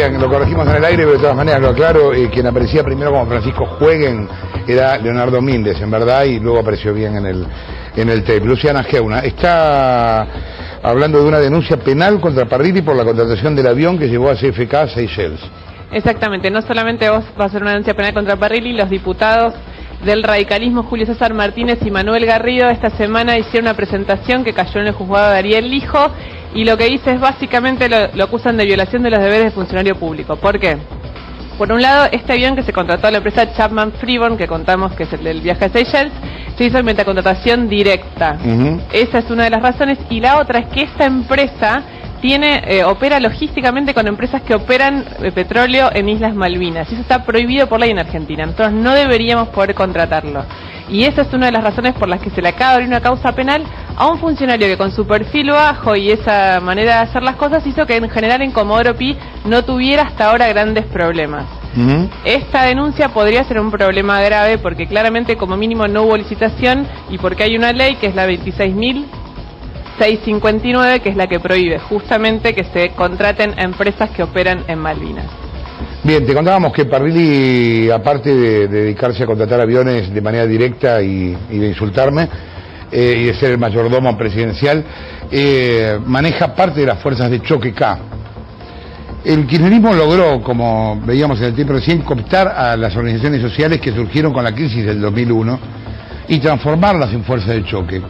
Bien, lo corregimos en el aire, pero de todas maneras lo aclaro, quien aparecía primero como Francisco Jueguen era Leonardo Míndez, en verdad, y luego apareció bien en el tape. Luciana Geuna está hablando de una denuncia penal contra Parrilli por la contratación del avión que llevó a CFK a Seychelles. Exactamente, no solamente vos va a ser una denuncia penal contra Parrilli, los diputados del radicalismo Julio César Martínez y Manuel Garrido esta semana hicieron una presentación que cayó en el juzgado de Ariel Lijo, y lo que dice es básicamente lo acusan de violación de los deberes de funcionario público. ¿Por qué? Por un lado, este avión que se contrató a la empresa Chapman Freeborn, que contamos que es el del viaje a Seychelles, se hizo mediante contratación directa. Esa es una de las razones, y la otra es que esta empresa opera logísticamente con empresas que operan petróleo en Islas Malvinas, y eso está prohibido por ley en Argentina. Nosotros no deberíamos poder contratarlo, y esa es una de las razones por las que se le acaba de abrir una causa penal a un funcionario que con su perfil bajo y esa manera de hacer las cosas hizo que en general en Comodoro Pi no tuviera hasta ahora grandes problemas. Esta denuncia podría ser un problema grave porque claramente como mínimo no hubo licitación y porque hay una ley que es la 26.659 que es la que prohíbe justamente que se contraten a empresas que operan en Malvinas. Bien, te contábamos que Parrilli, aparte de dedicarse a contratar aviones de manera directa y de insultarme, y de ser el mayordomo presidencial, maneja parte de las fuerzas de choque K. El kirchnerismo logró, como veíamos en el tiempo recién, cooptar a las organizaciones sociales que surgieron con la crisis del 2001 y transformarlas en fuerzas de choque.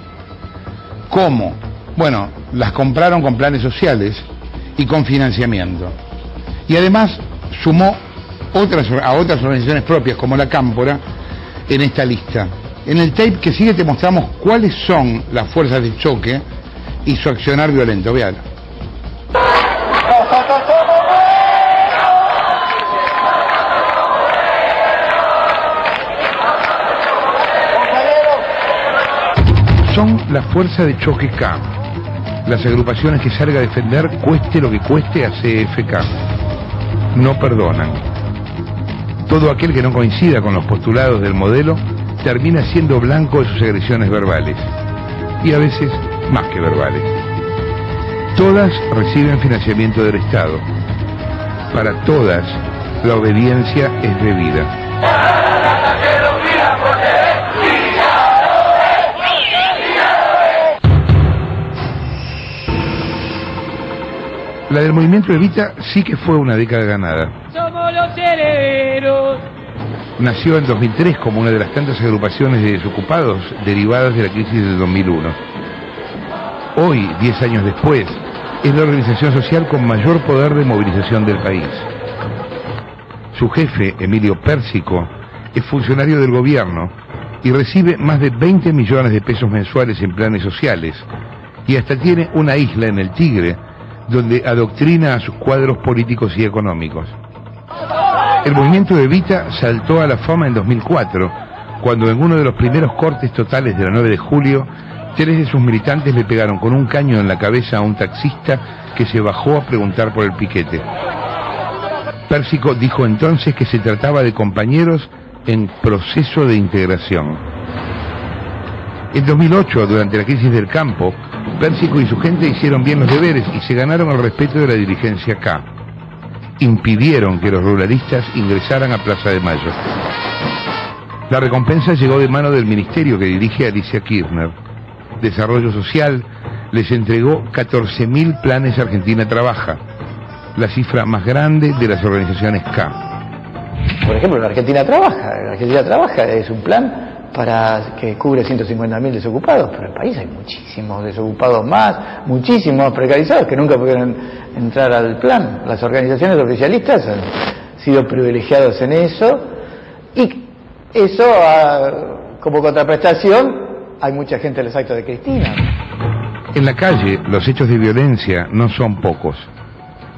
¿Cómo? Bueno, las compraron con planes sociales y con financiamiento. Y además sumó a otras organizaciones propias, como la Cámpora, en esta lista. En el tape que sigue te mostramos cuáles son las fuerzas de choque y su accionar violento. Véalo. Son las fuerzas de choque K, las agrupaciones que salga a defender cueste lo que cueste a CFK. No perdonan. Todo aquel que no coincida con los postulados del modelo termina siendo blanco de sus agresiones verbales, y a veces más que verbales. Todas reciben financiamiento del Estado. Para todas, la obediencia es debida. La del movimiento Evita sí que fue una década ganada. Somos los herederos. Nació en 2003 como una de las tantas agrupaciones de desocupados derivadas de la crisis del 2001. Hoy, 10 años después, es la organización social con mayor poder de movilización del país. Su jefe, Emilio Pérsico, es funcionario del gobierno y recibe más de 20 millones de pesos mensuales en planes sociales, y hasta tiene una isla en el Tigre donde adoctrina a sus cuadros políticos y económicos. El movimiento de Evita saltó a la fama en 2004, cuando en uno de los primeros cortes totales de la 9 de julio, 3 de sus militantes le pegaron con un caño en la cabeza a un taxista que se bajó a preguntar por el piquete. Pérsico dijo entonces que se trataba de compañeros en proceso de integración. En 2008, durante la crisis del campo, Pérsico y su gente hicieron bien los deberes y se ganaron el respeto de la dirigencia K. Impidieron que los ruralistas ingresaran a Plaza de Mayo. La recompensa llegó de mano del ministerio que dirige Alicia Kirchner. Desarrollo Social les entregó 14.000 planes Argentina Trabaja, la cifra más grande de las organizaciones K. Por ejemplo, la Argentina Trabaja es un plan para que cubre 150.000 desocupados, pero en el país hay muchísimos desocupados más, muchísimos precarizados que nunca pudieron entrar al plan. Las organizaciones oficialistas han sido privilegiados en eso, y eso como contraprestación hay mucha gente en los actos de Cristina. En la calle los hechos de violencia no son pocos.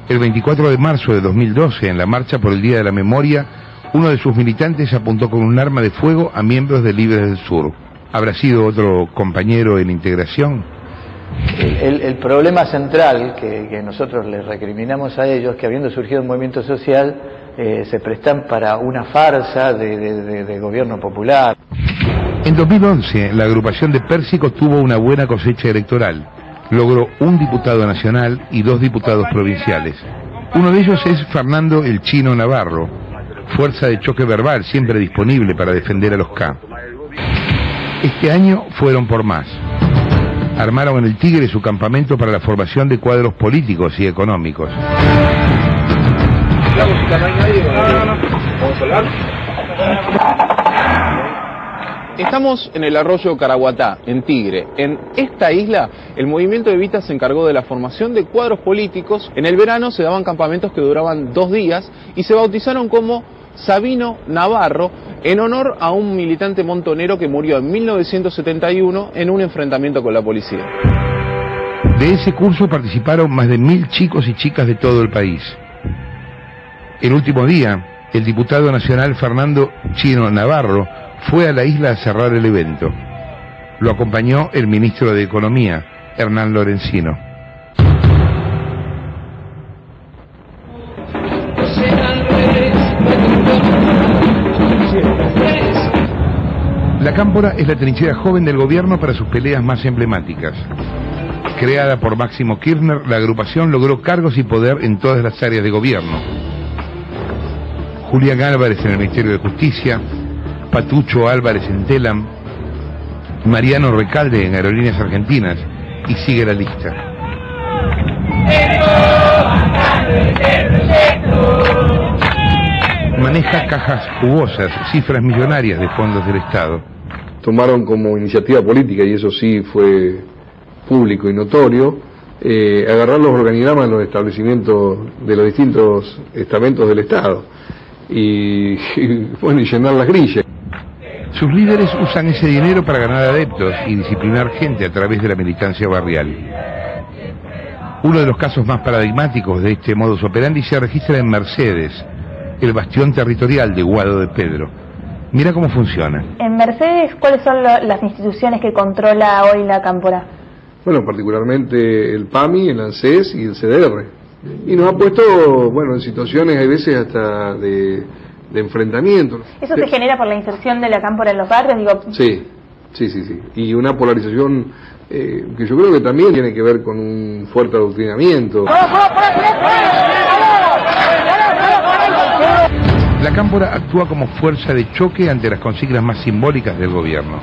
El 24 de marzo de 2012, en la marcha por el Día de la Memoria, uno de sus militantes apuntó con un arma de fuego a miembros de Libres del Sur. ¿Habrá sido otro compañero en integración? El problema central que nosotros les recriminamos a ellos, que habiendo surgido un movimiento social, se prestan para una farsa de gobierno popular. En 2011, la agrupación de Pérsico tuvo una buena cosecha electoral. Logró un diputado nacional y 2 diputados provinciales. Uno de ellos es Fernando el Chino Navarro, fuerza de choque verbal siempre disponible para defender a los K. Este año fueron por más. Armaron en el Tigre su campamento para la formación de cuadros políticos y económicos. Estamos en el arroyo Caraguatá, en Tigre. En esta isla, el movimiento Evita se encargó de la formación de cuadros políticos. En el verano se daban campamentos que duraban 2 días y se bautizaron como Sabino Navarro, en honor a un militante montonero que murió en 1971 en un enfrentamiento con la policía. De ese curso participaron más de 1000 chicos y chicas de todo el país. El último día, el diputado nacional Fernando Chino Navarro fue a la isla a cerrar el evento. Lo acompañó el ministro de Economía, Hernán Lorenzino. La Cámpora es la trinchera joven del gobierno para sus peleas más emblemáticas. Creada por Máximo Kirchner, la agrupación logró cargos y poder en todas las áreas de gobierno. Julián Álvarez en el Ministerio de Justicia, Patucho Álvarez en Telam, Mariano Recalde en Aerolíneas Argentinas, y sigue la lista. Maneja cajas jugosas, cifras millonarias de fondos del Estado. Tomaron como iniciativa política, y eso sí fue público y notorio, agarrar los organigramas de los establecimientos de los distintos estamentos del Estado y llenar las grillas. Sus líderes usan ese dinero para ganar adeptos y disciplinar gente a través de la militancia barrial. Uno de los casos más paradigmáticos de este modus operandi se registra en Mercedes, el bastión territorial de Guado de Pedro. Mira cómo funciona. En Mercedes, ¿cuáles son las instituciones que controla hoy la Cámpora? Bueno, particularmente el PAMI, el ANSES y el CDR. Y nos ha puesto, bueno, en situaciones, hay veces hasta de enfrentamiento. ¿Eso se genera por la inserción de la Cámpora en los barrios? Digo... Sí. Y una polarización que yo creo que también tiene que ver con un fuerte adoctrinamiento. La Cámpora actúa como fuerza de choque ante las consignas más simbólicas del gobierno.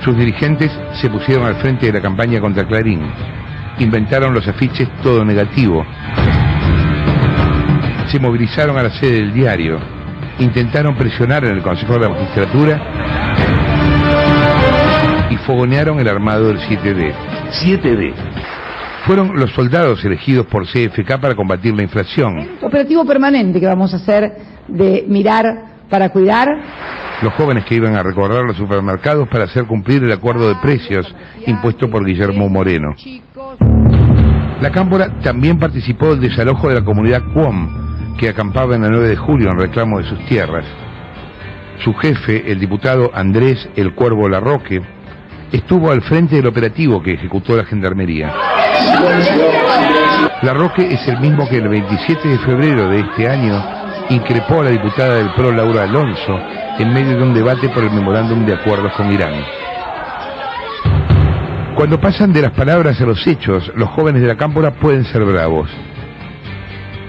Sus dirigentes se pusieron al frente de la campaña contra Clarín. Inventaron los afiches Todo Negativo. Se movilizaron a la sede del diario. Intentaron presionar en el Consejo de la Magistratura y fogonearon el armado del 7D. 7D. Fueron los soldados elegidos por CFK para combatir la inflación. Operativo permanente que vamos a hacer de mirar para cuidar. Los jóvenes que iban a recorrer los supermercados para hacer cumplir el acuerdo de precios impuesto por Guillermo Moreno. La Cámpora también participó del desalojo de la comunidad Cuom, que acampaba en la 9 de julio en reclamo de sus tierras. Su jefe, el diputado Andrés El Cuervo Larroque, estuvo al frente del operativo que ejecutó la Gendarmería. Larroque es el mismo que el 27 de febrero de este año increpó a la diputada del PRO Laura Alonso en medio de un debate por el memorándum de acuerdos con Irán. Cuando pasan de las palabras a los hechos, los jóvenes de la Cámpora pueden ser bravos.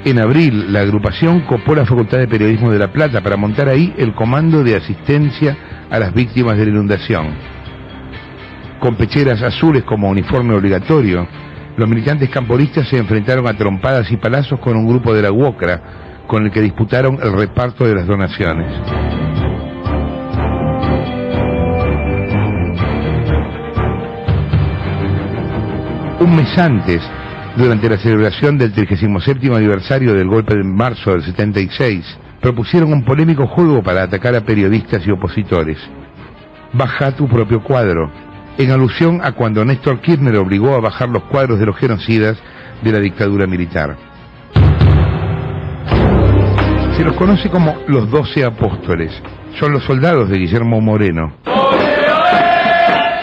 En abril, la agrupación copó la Facultad de Periodismo de La Plata para montar ahí el Comando de Asistencia a las Víctimas de la Inundación. Con pecheras azules como uniforme obligatorio, los militantes camporistas se enfrentaron a trompadas y palazos con un grupo de la UOCRA, con el que disputaron el reparto de las donaciones. Un mes antes, durante la celebración del 37º aniversario del golpe de marzo del 76, propusieron un polémico juego para atacar a periodistas y opositores. Baja tu propio cuadro, en alusión a cuando Néstor Kirchner obligó a bajar los cuadros de los genocidas de la dictadura militar. Se los conoce como los 12 apóstoles. Son los soldados de Guillermo Moreno.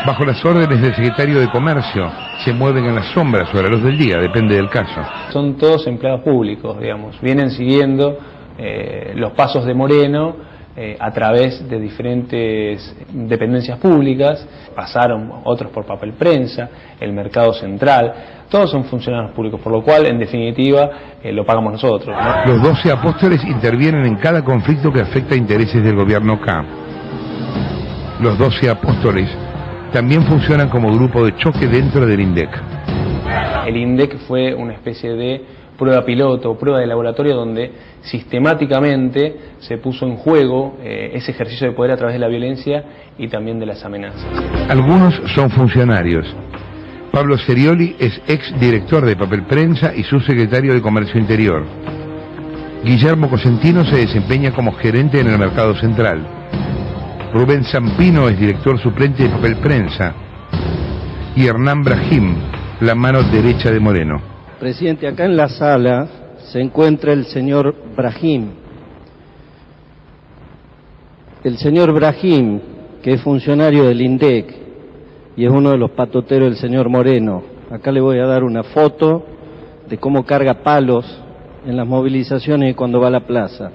Bajo las órdenes del secretario de Comercio, se mueven en las sombras o a la luz del día, depende del caso. Son todos empleados públicos, digamos, vienen siguiendo los pasos de Moreno a través de diferentes dependencias públicas, pasaron otros por papel prensa, el mercado central, todos son funcionarios públicos, por lo cual en definitiva lo pagamos nosotros, ¿no? Los 12 apóstoles intervienen en cada conflicto que afecta a intereses del gobierno K. Los 12 apóstoles también funcionan como grupo de choque dentro del INDEC. El INDEC fue una especie de prueba piloto, prueba de laboratorio donde sistemáticamente se puso en juego ese ejercicio de poder a través de la violencia y también de las amenazas. Algunos son funcionarios. Pablo Serioli es ex director de Papel Prensa y subsecretario de Comercio Interior. Guillermo Cosentino se desempeña como gerente en el Mercado Central. Rubén Zampino es director suplente de Papel Prensa. Y Hernán Brahim, la mano derecha de Moreno. Presidente, acá en la sala se encuentra el señor Brahim. El señor Brahim, que es funcionario del INDEC y es uno de los patoteros del señor Moreno. Acá le voy a dar una foto de cómo carga palos en las movilizaciones y cuando va a la plaza.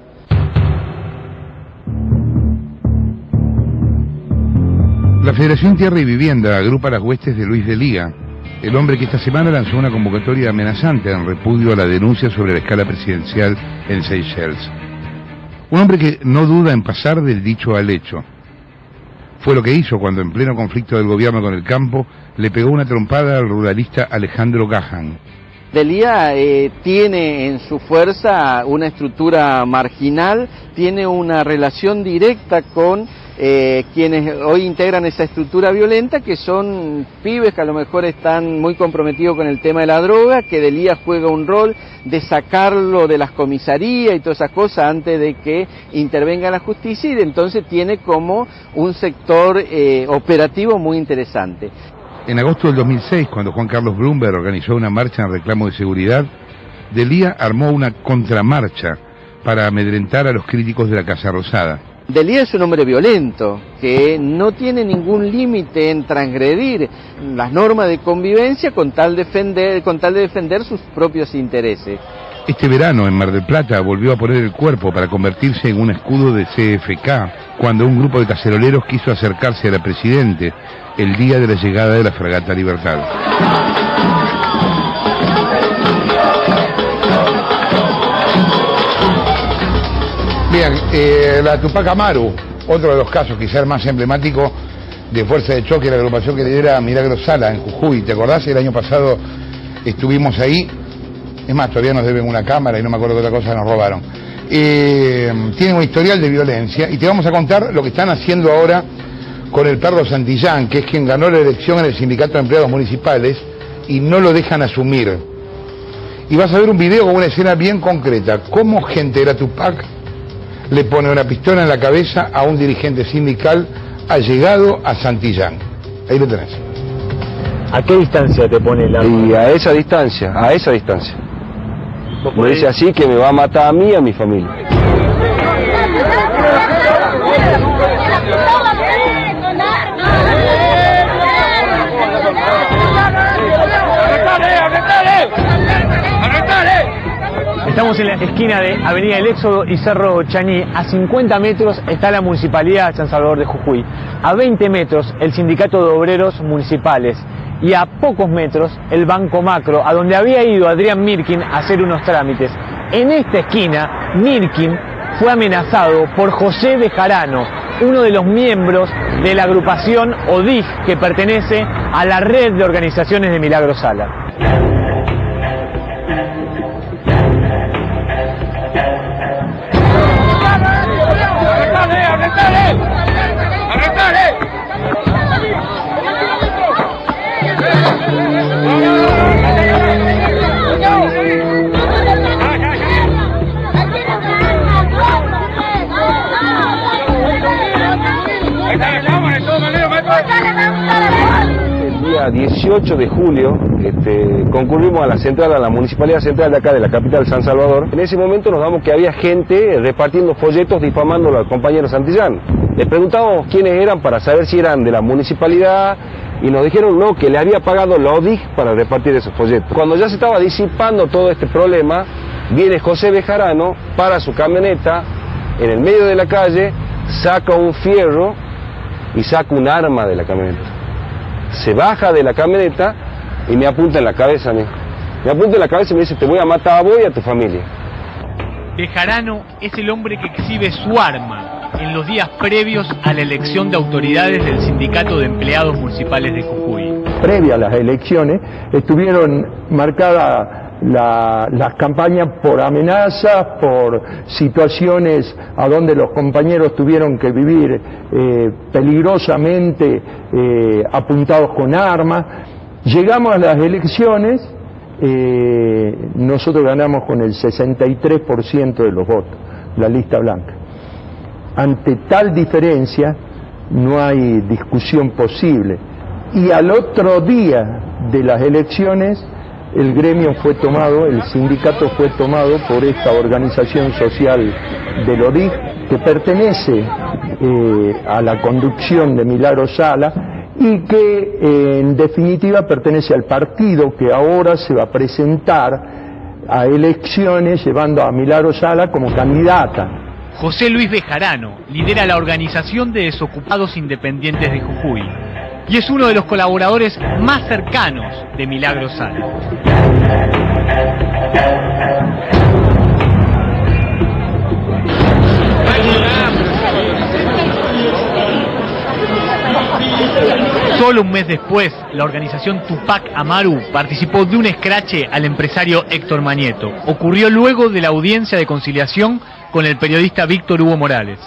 La Federación Tierra y Vivienda agrupa las huestes de Luis de Liga, el hombre que esta semana lanzó una convocatoria amenazante en repudio a la denuncia sobre la escala presidencial en Seychelles. Un hombre que no duda en pasar del dicho al hecho. Fue lo que hizo cuando en pleno conflicto del gobierno con el campo le pegó una trompada al ruralista Alejandro Gahan. De Liga tiene en su fuerza una estructura marginal, tiene una relación directa con quienes hoy integran esa estructura violenta, que son pibes que a lo mejor están muy comprometidos con el tema de la droga, que Delía juega un rol de sacarlo de las comisarías y todas esas cosas antes de que intervenga la justicia, y entonces tiene como un sector operativo muy interesante. En agosto del 2006, cuando Juan Carlos Bloomberg organizó una marcha en reclamo de seguridad, Delía armó una contramarcha para amedrentar a los críticos de la Casa Rosada. Delía es un hombre violento, que no tiene ningún límite en transgredir las normas de convivencia con tal de defender sus propios intereses. Este verano en Mar del Plata volvió a poner el cuerpo para convertirse en un escudo de CFK cuando un grupo de caceroleros quiso acercarse a la Presidente el día de la llegada de la fragata Libertad. Bien, la Tupac Amaru, otro de los casos quizás más emblemático de fuerza de choque, la agrupación que lidera Milagro Sala en Jujuy. ¿Te acordás? El año pasado estuvimos ahí. Es más, todavía nos deben una cámara y no me acuerdo qué otra cosa nos robaron. Tienen un historial de violencia y te vamos a contar lo que están haciendo ahora con el Perro Santillán, que es quien ganó la elección en el Sindicato de Empleados Municipales y no lo dejan asumir. Y vas a ver un video con una escena bien concreta, cómo gente de la Tupac le pone una pistola en la cabeza a un dirigente sindical allegado a Santillán. Ahí lo tenés. ¿A qué distancia te pone el arma? Y a esa distancia. Me dice así que me va a matar a mí y a mi familia. Estamos en la esquina de Avenida El Éxodo y Cerro Chañí. A 50 metros está la Municipalidad de San Salvador de Jujuy. A 20 metros el Sindicato de Obreros Municipales. Y a pocos metros el Banco Macro, a donde había ido Adrián Mirkin a hacer unos trámites. En esta esquina, Mirkin fue amenazado por José Bejarano, uno de los miembros de la agrupación ODIG, que pertenece a la red de organizaciones de Milagro Sala. El día 18 de julio concurrimos a la central, a la Municipalidad Central de acá, de la capital San Salvador. En ese momento nos damos que había gente repartiendo folletos difamando al compañero Santillán. Les preguntábamos quiénes eran para saber si eran de la municipalidad y nos dijeron no, que le había pagado la ODIG para repartir esos folletos. Cuando ya se estaba disipando todo este problema, viene José Bejarano para su camioneta en el medio de la calle, saca un fierro y saca un arma de la camioneta. Se baja de la camioneta y me apunta en la cabeza a mí. Me apunta en la cabeza y me dice, te voy a matar a vos y a tu familia. Bejarano es el hombre que exhibe su arma en los días previos a la elección de autoridades del Sindicato de Empleados Municipales de Jujuy. Previa a las elecciones estuvieron marcadas las campañas por amenazas, por situaciones a donde los compañeros tuvieron que vivir peligrosamente apuntados con armas. Llegamos a las elecciones, nosotros ganamos con el 63% de los votos, la lista blanca. Ante tal diferencia no hay discusión posible. Y al otro día de las elecciones el gremio fue tomado, el sindicato fue tomado por esta organización social del ODIG, que pertenece a la conducción de Milagro Sala y que en definitiva pertenece al partido que ahora se va a presentar a elecciones llevando a Milagro Sala como candidata. José Luis Bejarano lidera la Organización de Desocupados Independientes de Jujuy y es uno de los colaboradores más cercanos de Milagro Sala. Solo un mes después, la organización Tupac Amaru participó de un escrache al empresario Héctor Manieto. Ocurrió luego de la audiencia de conciliación con el periodista Víctor Hugo Morales.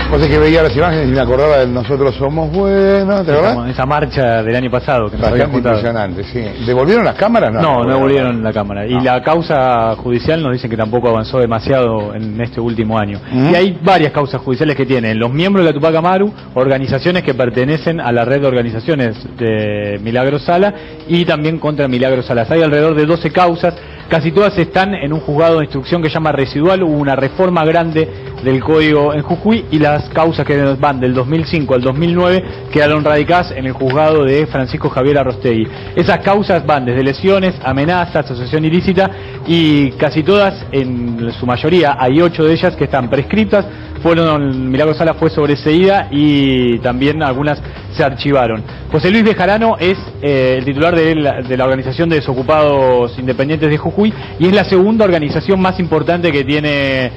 Cosa que veía las imágenes y me acordaba de Nosotros Somos Buenos, ¿te acordás? Esa marcha del año pasado que nos habían contado. Impresionante, sí. ¿Devolvieron las cámaras? No devolvieron la cámara. Y la causa judicial nos dicen que tampoco avanzó demasiado en este último año. Y hay varias causas judiciales que tienen los miembros de la Tupac Amaru, organizaciones que pertenecen a la red de organizaciones de Milagro Sala y también contra Milagro Salas. Hay alrededor de 12 causas. Casi todas están en un juzgado de instrucción que se llama residual. Hubo una reforma grande del código en Jujuy y las causas que van del 2005 al 2009 quedaron radicadas en el juzgado de Francisco Javier Arrostegui. Esas causas van desde lesiones, amenazas, asociación ilícita y casi todas, en su mayoría, hay 8 de ellas que están prescritas. Milagro Sala fue sobreseída y también algunas se archivaron. José Luis Bejarano es el titular de la Organización de Desocupados Independientes de Jujuy y es la segunda organización más importante que tiene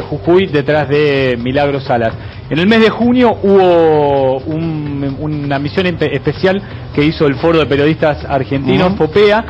Jujuy detrás de Milagro Salas. En el mes de junio hubo una misión especial que hizo el Foro de Periodistas Argentinos, FOPEA.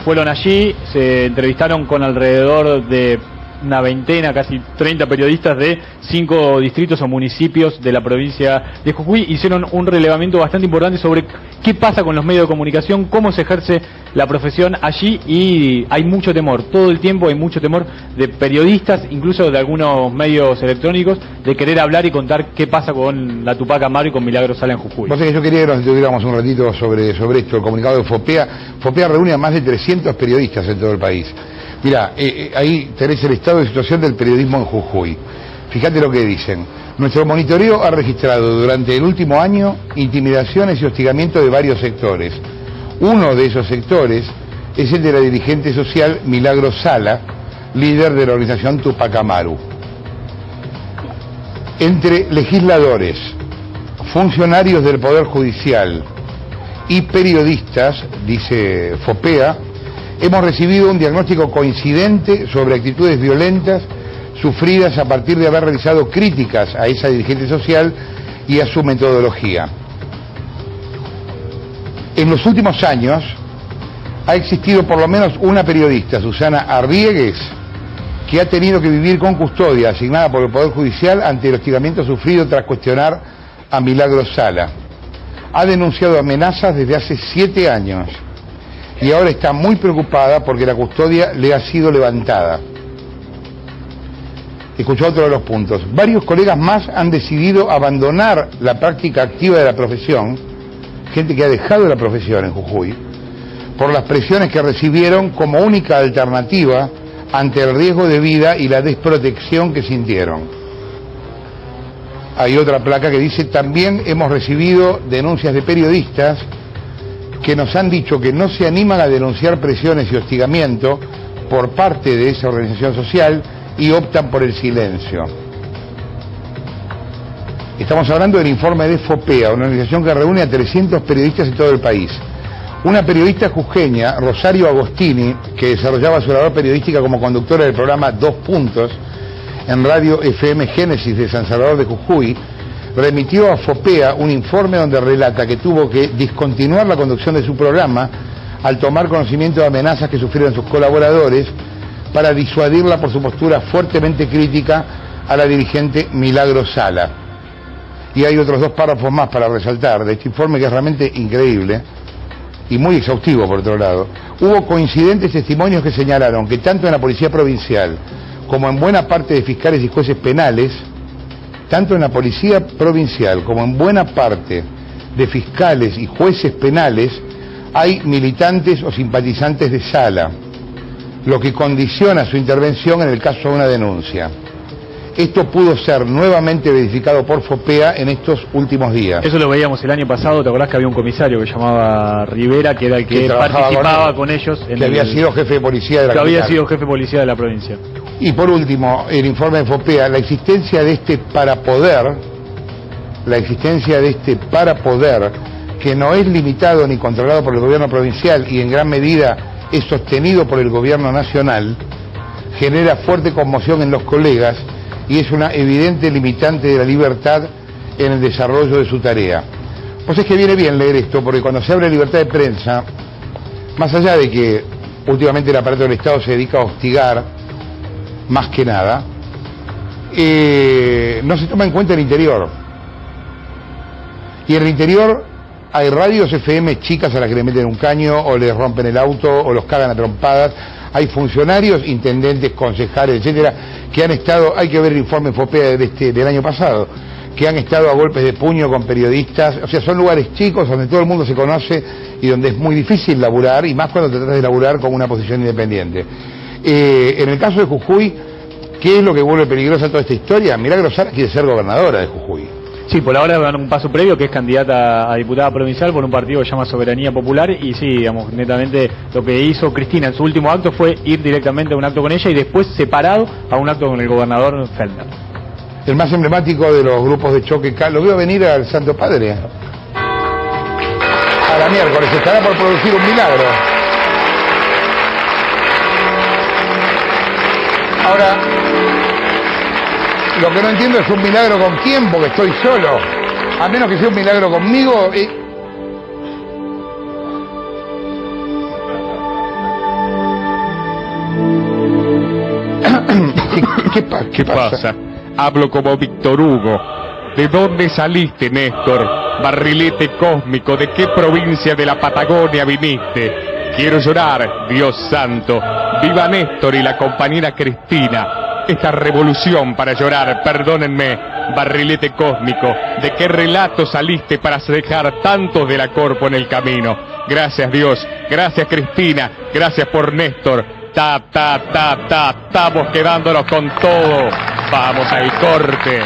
Fueron allí, se entrevistaron con alrededor de una veintena, casi 30 periodistas de 5 distritos o municipios de la provincia de Jujuy. Hicieron un relevamiento bastante importante sobre qué pasa con los medios de comunicación, cómo se ejerce la profesión allí y hay mucho temor, todo el tiempo hay mucho temor de periodistas, incluso de algunos medios electrónicos, de querer hablar y contar qué pasa con la Tupac Amaru y con Milagro Sala en Jujuy. Vos sabés que yo quería que nos estuviéramos un ratito sobre esto, el comunicado de FOPEA. FOPEA reúne a más de 300 periodistas en todo el país. Mirá, ahí tenés el estado de situación del periodismo en Jujuy. Fíjate lo que dicen. Nuestro monitoreo ha registrado durante el último año intimidaciones y hostigamiento de varios sectores. Uno de esos sectores es el de la dirigente social Milagro Sala, líder de la organización Tupac Amaru. Entre legisladores, funcionarios del Poder Judicial y periodistas, dice FOPEA, hemos recibido un diagnóstico coincidente sobre actitudes violentas sufridas a partir de haber realizado críticas a esa dirigente social y a su metodología. En los últimos años ha existido por lo menos una periodista, Susana Arriegues, que ha tenido que vivir con custodia asignada por el Poder Judicial ante el hostigamiento sufrido tras cuestionar a Milagro Sala. Ha denunciado amenazas desde hace 7 años. Y ahora está muy preocupada porque la custodia le ha sido levantada. Escuchó otro de los puntos. Varios colegas más han decidido abandonar la práctica activa de la profesión, gente que ha dejado la profesión en Jujuy, por las presiones que recibieron como única alternativa ante el riesgo de vida y la desprotección que sintieron. hay otra placa que dice: también hemos recibido denuncias de periodistas que nos han dicho que no se animan a denunciar presiones y hostigamiento por parte de esa organización social y optan por el silencio. Estamos hablando del informe de FOPEA, una organización que reúne a 300 periodistas de todo el país. Una periodista jujeña, Rosario Agostini, que desarrollaba su labor periodística como conductora del programa Dos Puntos en Radio FM Génesis de San Salvador de Jujuy, remitió a FOPEA un informe donde relata que tuvo que discontinuar la conducción de su programa al tomar conocimiento de amenazas que sufrieron sus colaboradores para disuadirla por su postura fuertemente crítica a la dirigente Milagro Sala. Y hay otros 2 párrafos más para resaltar de este informe, que es realmente increíble y muy exhaustivo por otro lado. Hubo coincidentes testimonios que señalaron que tanto en la Policía Provincial como en buena parte de fiscales y jueces penales, tanto en la Policía Provincial como en buena parte de fiscales y jueces penales, hay militantes o simpatizantes de Sala, lo que condiciona su intervención en el caso de una denuncia. Esto pudo ser nuevamente verificado por FOPEA en estos últimos días. Eso lo veíamos el año pasado. ¿Te acordás que había un comisario que llamaba Rivera, que era el que participaba con ellos? Que había sido jefe de policía de la capital. Que había sido jefe de policía de la provincia. Y por último, el informe de FOPEA, la existencia de este parapoder, que no es limitado ni controlado por el gobierno provincial y en gran medida es sostenido por el gobierno nacional, genera fuerte conmoción en los colegas y es una evidente limitante de la libertad en el desarrollo de su tarea. Pues es que viene bien leer esto, porque cuando se habla de libertad de prensa, más allá de que últimamente el aparato del Estado se dedica a hostigar, más que nada, no se toma en cuenta el interior. Y en el interior hay radios FM chicas a las que le meten un caño, o les rompen el auto, o los cagan a trompadas. Hay funcionarios, intendentes, concejales, etcétera, que han estado, hay que ver el informe FOPEA del año pasado, que han estado a golpes de puño con periodistas. O sea, son lugares chicos donde todo el mundo se conoce y donde es muy difícil laburar, y más cuando te tratas de laburar con una posición independiente. En el caso de Jujuy, ¿qué es lo que vuelve peligrosa toda esta historia? Milagro Sala quiere ser gobernadora de Jujuy. Sí, por ahora dan un paso previo, que es candidata a diputada provincial por un partido que se llama Soberanía Popular, y sí, digamos, netamente lo que hizo Cristina en su último acto fue ir directamente a un acto con ella y después separado a un acto con el gobernador Fellner. El más emblemático de los grupos de choque, lo veo venir al Santo Padre. A la miércoles, estará por producir un milagro. Ahora, lo que no entiendo es un milagro con quién, porque estoy solo. A menos que sea un milagro conmigo. ¿Qué pasa? Hablo como Víctor Hugo. ¿De dónde saliste, Néstor? Barrilete cósmico, ¿de qué provincia de la Patagonia viniste? Quiero llorar, Dios santo. Viva Néstor y la compañera Cristina. Esta revolución para llorar, perdónenme, barrilete cósmico, ¿de qué relato saliste para dejar tantos de la corpo en el camino? Gracias Dios, gracias Cristina, gracias por Néstor. Estamos quedándonos con todo. Vamos al corte.